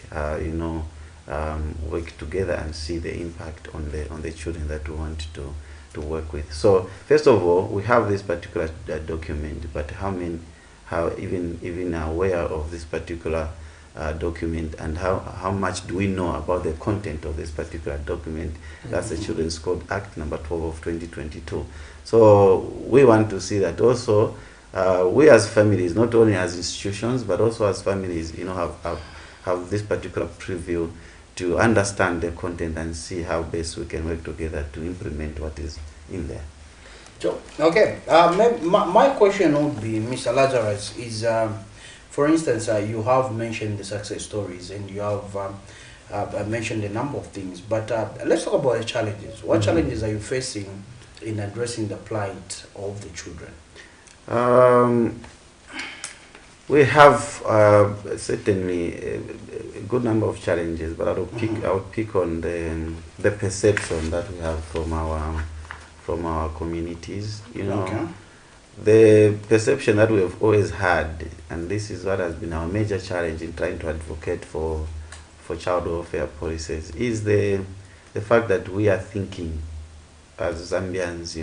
work together and see the impact on the children that we want to work with. So first of all, we have this particular document, but how even aware of this particular document, and how much do we know about the content of this particular document? That's the Children's Code Act number 12 of 2022. So we want to see that also we as families, not only as institutions, but also as families, have this particular preview to understand the content and see how best we can work together to implement what is in there. Joe. Okay. My question would be, Mr. Lazarus, is for instance, you have mentioned the success stories and you have mentioned a number of things, but let's talk about the challenges. What challenges are you facing in addressing the plight of the children? We have certainly a good number of challenges, but I would pick on the perception that we have from our communities. The perception that we have always had, and this is what has been our major challenge in trying to advocate for child welfare policies, is the fact that we are thinking as Zambians,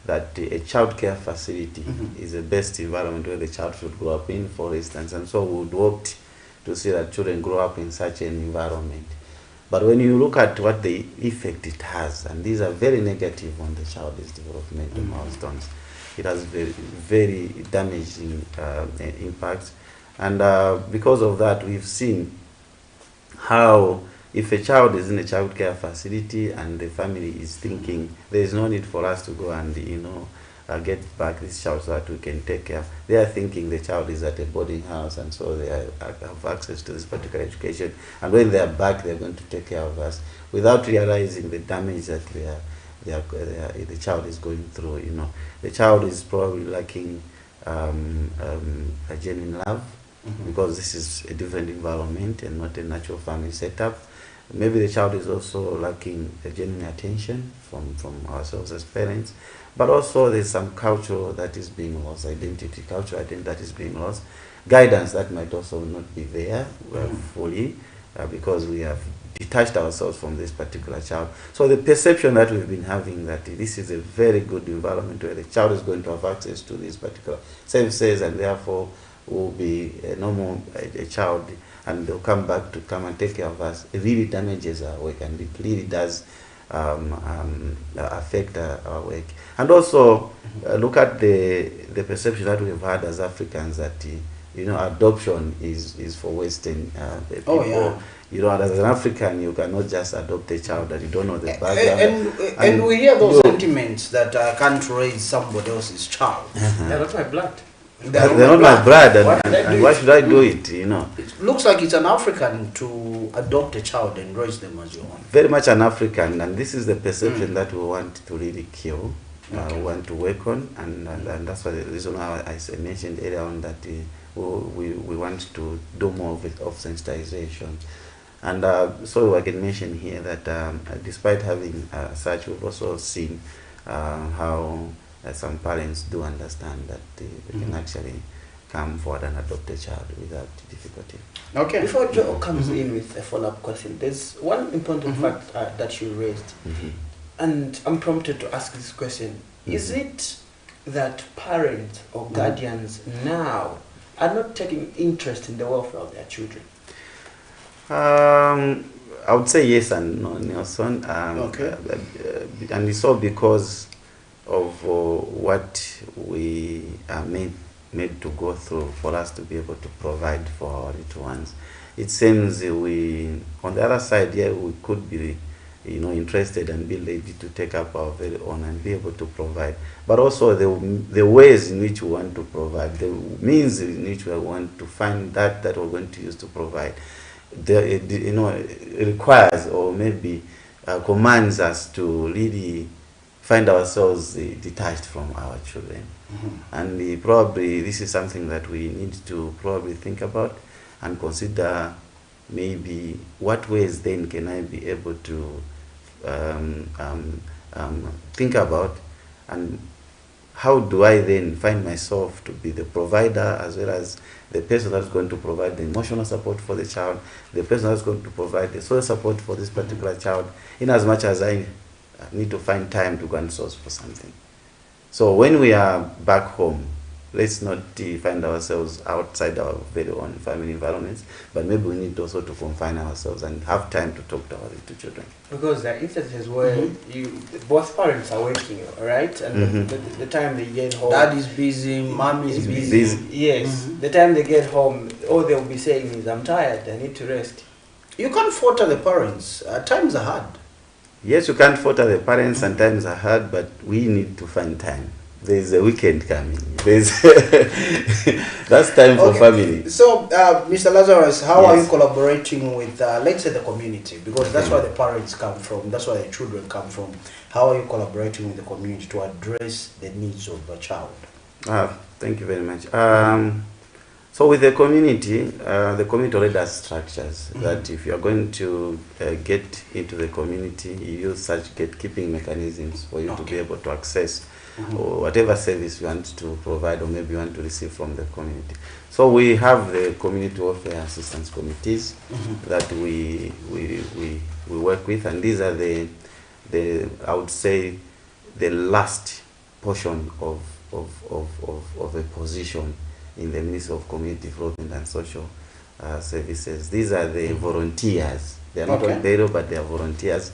that a child care facility is the best environment where the child should grow up in, for instance, and so we would opt to see that children grow up in such an environment. But when you look at what the effect it has, and these are very negative on the child's developmental milestones, it has very, very damaging impacts. And because of that, we've seen how if a child is in a child care facility and the family is thinking there is no need for us to go and get back this child so that we can take care. They are thinking the child is at a boarding house, and so they have access to this particular education. And when they are back, they are going to take care of us without realizing the damage that the child is going through. You know, the child is probably lacking a genuine love, because this is a different environment and not a natural family setup. Maybe the child is also lacking a genuine attention from ourselves as parents, but also there's some culture that is being lost, cultural identity that is being lost, guidance that might also not be there fully, because we have detached ourselves from this particular child. So the perception that we've been having that this is a very good environment where the child is going to have access to these particular services, and therefore will be a normal a child, and they'll come back to come and take care of us. It really damages our work, and it really does affect our work. And also look at the perception that we've had as Africans that adoption is for Western people. Oh, yeah. You know, as an African, you cannot just adopt a child that you don't know the background. And we hear those sentiments that I can't raise somebody else's child. They're not my blood. They're not my blood, and why should I do it? You know, it looks like it's an African to adopt a child and raise them as your own. Very much an African, and this is the perception that we want to really kill. We want to work on, and that's why the reason why I mentioned earlier on that we want to do more of sensitization. And so I can mention here that despite having such, we've also seen how some parents do understand that they can actually come forward and adopt a child without difficulty. Okay. Before Joe comes in with a follow-up question, there's one important fact that you raised, and I'm prompted to ask this question. Is it that parents or guardians now are not taking interest in the welfare of their children? I would say yes and no, Nelson. And it's all because of what we are made to go through for us to be able to provide for our little ones. It seems we, on the other side, we could be, interested and be ready to take up our very own and be able to provide. But also the ways in which we want to provide, the means in which we want to find that we're going to use to provide. It requires or maybe commands us to really find ourselves detached from our children. And probably this is something that we need to probably think about and consider, maybe what ways then can I be able to think about, and how do I then find myself to be the provider as well as the person that's going to provide the emotional support for the child, the person that's going to provide the social support for this particular child, in as much as I need to find time to go and source for something. So when we are back home, let's not find ourselves outside our very own family environments, but maybe we need also to confine ourselves and have time to talk to our little children. Because there are instances where both parents are working, right? And the time they get home, dad is busy, mom is busy. Yes, the time they get home, all they'll be saying is, "I'm tired, I need to rest." You can't falter the parents. Times are hard. Yes, you can't falter the parents, and times are hard, but we need to find time. There's a weekend coming. That's time for family. So, Mr. Lazarus, how are you collaborating with, let's say, the community? Because that's where the parents come from. That's where the children come from. How are you collaborating with the community to address the needs of a child? Thank you very much. So with the community already has structures that if you are going to get into the community, you use such gatekeeping mechanisms for you to be able to access or whatever service you want to provide or maybe you want to receive from the community. So we have the community welfare assistance committees that we work with, and these are the I would say the last portion of a position in the Ministry of Community Development and Social Services. These are the volunteers. They are not on payroll, but they are volunteers.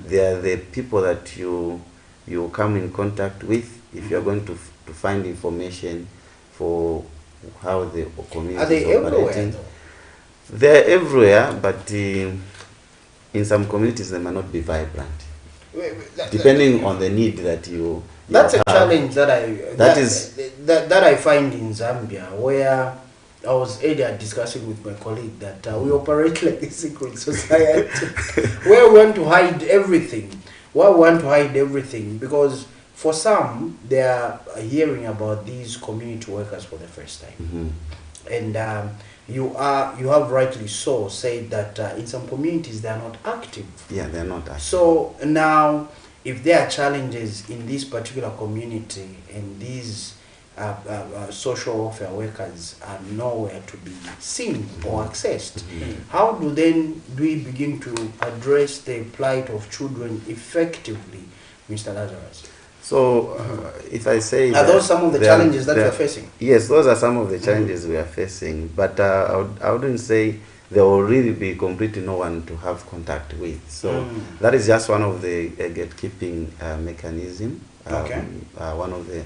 They are the people that you come in contact with if you are going to find information for how the community are they is operating. Everywhere, they're everywhere, but in some communities they may not be vibrant. Depending on the need that you That's a challenge that I find in Zambia, where I was earlier discussing with my colleague that we operate like a secret society where we want to hide everything. Why we want to hide everything? Because for some, they are hearing about these community workers for the first time. And you have rightly so said that in some communities they are not active. Yeah, they are not active. So now, if there are challenges in this particular community and these social welfare workers are nowhere to be seen or accessed, how do we begin to address the plight of children effectively, Mr. Lazarus? So, if I say are those some of the challenges that we are facing? Yes, those are some of the challenges we are facing, but I wouldn't say there will really be completely no one to have contact with. So that is just one of the gatekeeping mechanism. One of the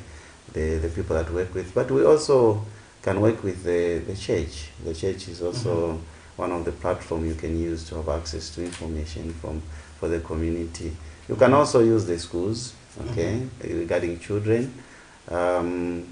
people that work with, but we also can work with the church. The church is also one of the platforms you can use to have access to information for the community. You can also use the schools, regarding children. You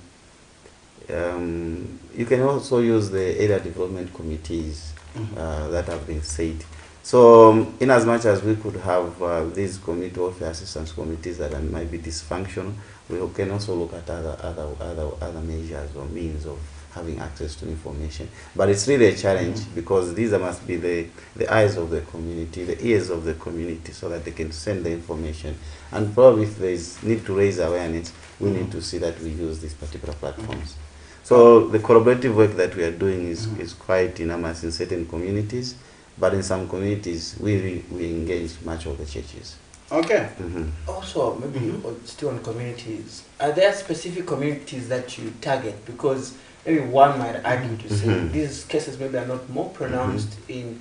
can also use the area development committees that have been said. So, in as much as we could have these community welfare assistance committees that might be dysfunctional, we can also look at other measures or means of having access to information. But it's really a challenge because these must be the eyes of the community, the ears of the community, so that they can send the information. And probably if there is need to raise awareness, we need to see that we use these particular platforms. So the collaborative work that we are doing is quite enormous in certain communities, but in some communities we engage much of the churches. Okay. Also, maybe still on communities, are there specific communities that you target? Because maybe one might argue to say these cases maybe are not more pronounced in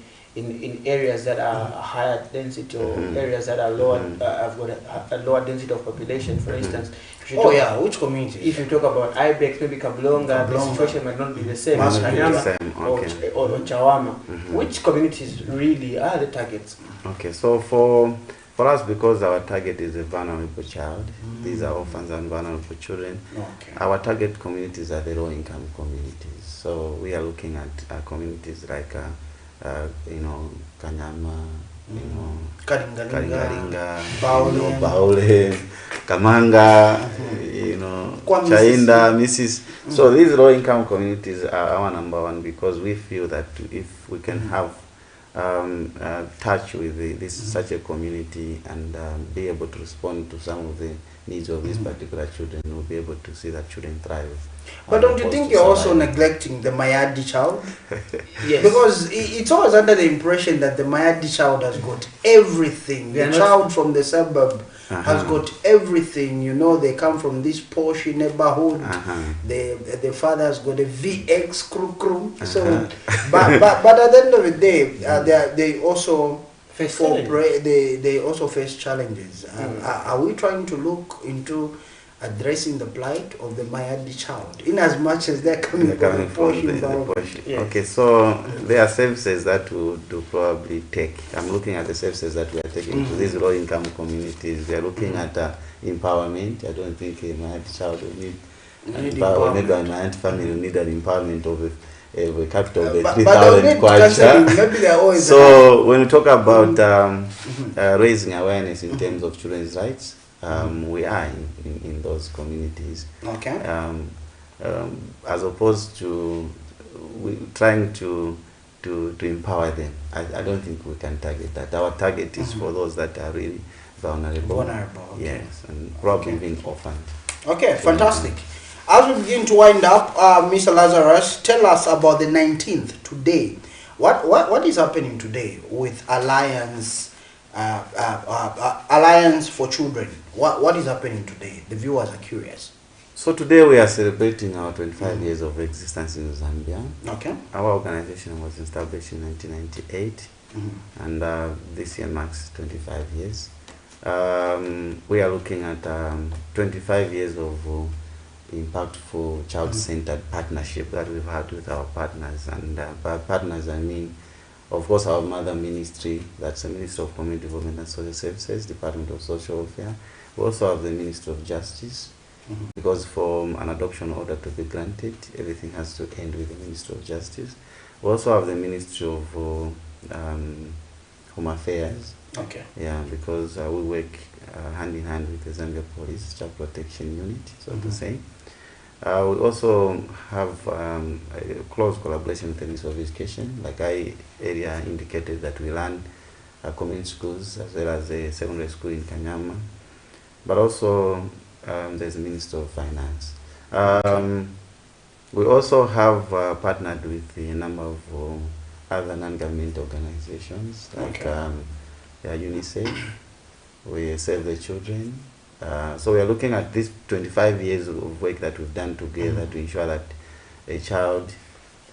areas that are higher density or areas that are lower, have got a lower density of population. For instance, if you which community? If you talk about Ibex, maybe Kablonga, the situation might not be the same. Or Chawama. Which communities really are the targets? Okay, so for us, because our target is a vulnerable child, these are orphans and vulnerable children, our target communities are the low-income communities. So we are looking at communities like, Kanyama, Kalingalinga, Baule, Kamanga, Chainda, Mrs. So these low-income communities are our number one because we feel that if we can have touch with such a community and be able to respond to some of the needs of these particular children, we'll be able to see that children thrive. But don't you think you're also neglecting the Mayadi child? Yes. Because it's always under the impression that the Mayadi child has got everything. The child from the suburb has got everything. You know, they come from this posh neighborhood. The father has got a VX crew. So, but at the end of the day, they also face they also face challenges. Are we trying to look into addressing the plight of the Mayadi child, in as much as they're coming from the posh environment? Okay, so there are services that we would probably take. I'm looking at the services that we are taking to these low-income communities. We are looking at empowerment. I don't think a Mayadi child will need or maybe a Mayadi family will need an empowerment of a capital of 3,000 kwacha. So when we talk about raising awareness in terms of children's rights, we are in those communities. Okay. As opposed to trying to empower them, I don't think we can target that. Our target is for those that are really vulnerable. Yes, and probably even orphaned. Okay, fantastic. As we begin to wind up, Mr. Lazarus, tell us about the 19th today. What is happening today with Alliance for Children? What is happening today? The viewers are curious. So today we are celebrating our 25 years of existence in Zambia. Okay. Our organization was established in 1998, and this year marks 25 years. We are looking at 25 years of impactful child-centered partnership that we've had with our partners. And by partners, I mean, of course, our mother ministry, that's the Ministry of Community Development and Social Services, Department of Social Welfare. We also have the Ministry of Justice, because for an adoption order to be granted, everything has to end with the Ministry of Justice. We also have the Ministry of Home Affairs. Okay. Yeah, because we work hand in hand with the Zambia Police Child Protection Unit, so to say. We also have a close collaboration with the Ministry of Education. Like I earlier indicated that we run community schools as well as a secondary school in Kanyama. But also there's the Minister of Finance. We also have partnered with a number of other non-government organizations like UNICEF, we Save the Children. So we are looking at these 25 years of work that we've done together to ensure that a child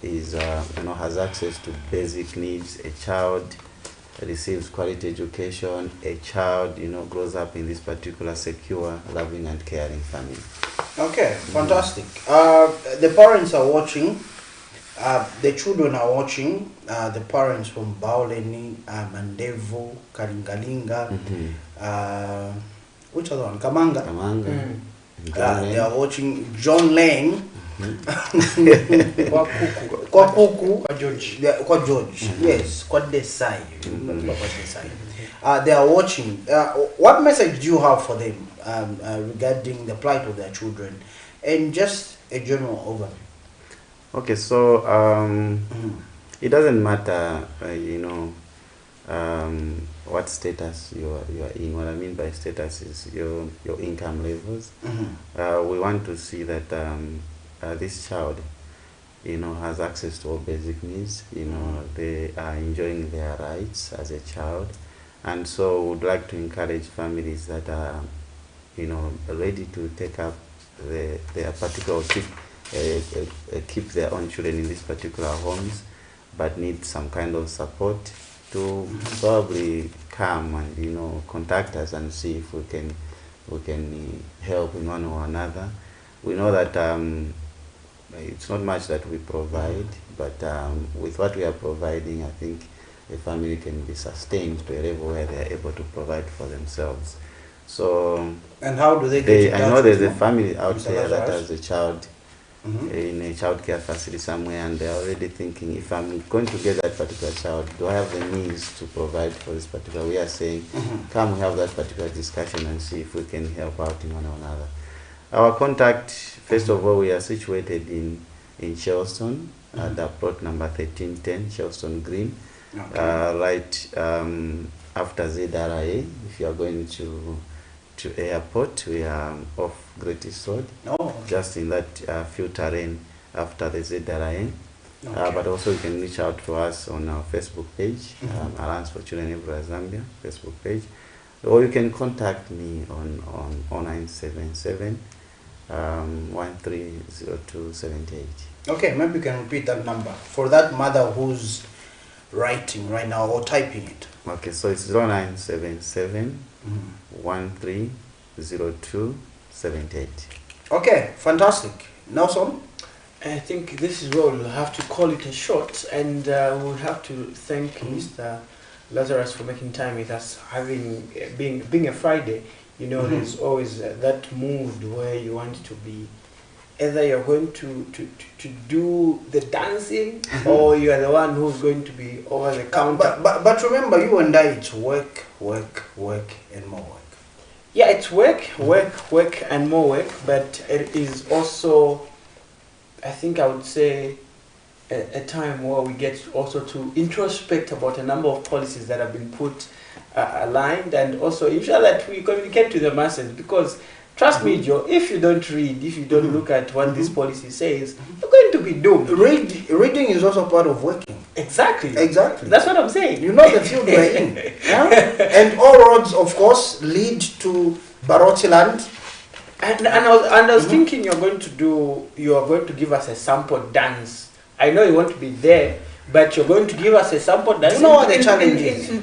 is, has access to basic needs, a child receives quality education, a child, grows up in this particular secure, loving and caring family. Okay, fantastic. The parents are watching, the children are watching, the parents from Baoleni, Mandevo, Kalingalinga, which other one? Kamanga. They are watching John Lane. Kwakuku. Kwa George. Yes, Kwa Desai. They are watching. What message do you have for them regarding the plight of their children, and just a general overview? Okay, so it doesn't matter, what status you are in. What I mean by status is your income levels. We want to see that this child, has access to all basic needs. They are enjoying their rights as a child, and so we would like to encourage families that are, ready to take up their particular keep their own children in these particular homes, but need some kind of support to probably come and contact us and see if we can help in one or another. We know that it's not much that we provide, but with what we are providing, I think a family can be sustained to a level where they are able to provide for themselves. So, and how do they get? I know there's a family out there that has a child in a child care facility somewhere, and they're already thinking, if I'm going to get that particular child, do I have the means to provide for this particular? We are saying, come we have that particular discussion and see if we can help out in one or another. Our contact, first of all, we are situated in Chelston, at the plot number 1310, Chelston Green, right after ZRA. If you are going to airport, we are off Great East Road, just in that few terrain after the ZRA. But also you can reach out to us on our Facebook page, Alliance for Children Everywhere Zambia Facebook page, or you can contact me on 0977 130278. Okay, maybe you can repeat that number for that mother who's writing right now or typing it. Okay, so it's 0977 130278. Okay, fantastic. Nelson? I think this is where we'll have to call it a short, and we'll have to thank Mr. Lazarus for making time with us. Being a Friday, there's always that mood where you want to be, either you're going to do the dancing or you are the one who's going to be over the counter. But remember, you and I, it's work, work, work, and more work. Yeah, it's work, and more work, but it is also, I think I would say, a time where we get also to introspect about a number of policies that have been put aligned, and also ensure that we communicate to the masses, because trust me, Joe, if you don't read, if you don't look at what this policy says, you're going to be doomed. Reading is also part of working. Exactly. That's what I'm saying. You know the field we're in. And all roads, of course, lead to Barotiland. And I was thinking you are going to give us a sample dance. I know you want to be there, but you're going to give us a sample dance. You know what the challenge is? In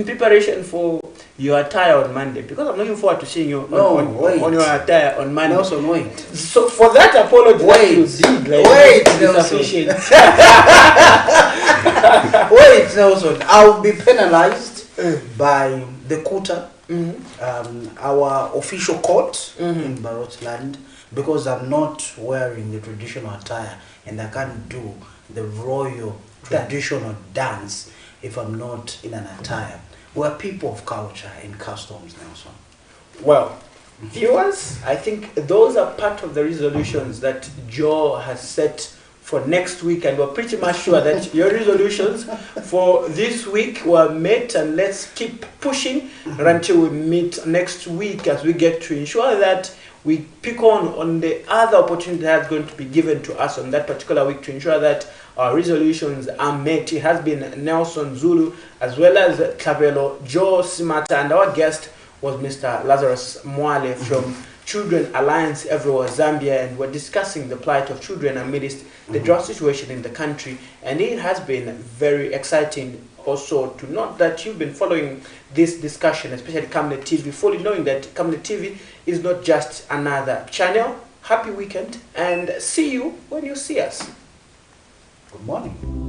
preparation for your attire on Monday, because I'm looking forward to seeing you on your attire on Monday. Nelson, wait. So for that apology, Nelson. Wait, Nelson. I'll be penalized by the quota our official court in Barotland, because I'm not wearing the traditional attire and I can't do the royal traditional dance if I'm not in an attire. We're people of culture and customs, Nelson. Well, viewers, I think those are part of the resolutions that Joe has set for next week, and we're pretty much sure that your resolutions for this week were met, and let's keep pushing until we meet next week as we get to ensure that we pick on the other opportunity that's going to be given to us on that particular week to ensure that our resolutions are met. It has been Nelson Zulu as well as Clavelo, Joe Simata, and our guest was Mr. Lazarus Mwale from Children Alliance Everywhere Zambia, and we're discussing the plight of children amidst the drought situation in the country. And it has been very exciting also to note that you've been following this discussion, especially Camnet TV, fully knowing that Camnet TV is not just another channel. Happy weekend and see you when you see us. Good morning.